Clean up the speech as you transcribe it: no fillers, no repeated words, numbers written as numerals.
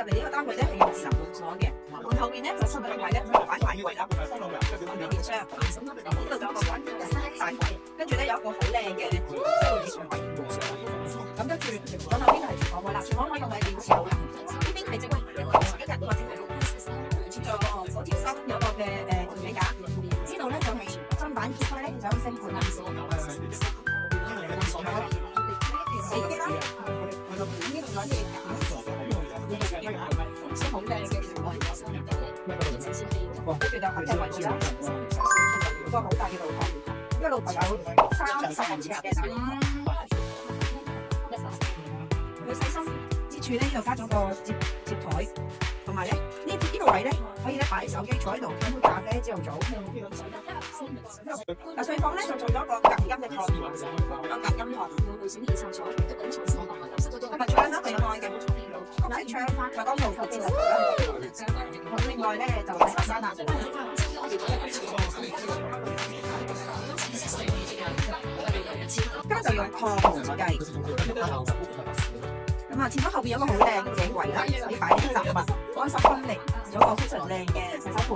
入嚟呢個單位咧係用智能門鎖嘅，門後面咧就出咗位咧擺擺櫃啦，電箱，呢度仲有個大櫃，跟住咧有一個好靚嘅即係會上位。咁跟住左手邊係廚房位啦，廚房位用嘅電磁爐啦，呢邊係即係一人或者係6仲有嗰條心有個嘅電尾架，呢度咧就係砧板結開咧就有星盤啦。四機啦，呢度有啲架，先好靚嘅廚房，跟住就客廳位置啦，一個好大嘅露台，呢個露台有30尺嘅。佢細心之處咧，呢度加咗個接台，同埋咧呢個位咧可以咧擺手機坐喺度飲杯咖啡朝頭早。嗱，睡房咧就做咗個隔音嘅台，有隔音台。同埋窗咧係開嘅，嗱窗就當露台嘅。另外咧就係沙發。咁就用鋼設計。咁啊，廁所後邊有個好靚嘅櫃啦，可以擺啲雜物，乾濕分離，有個非常靚嘅洗手盆。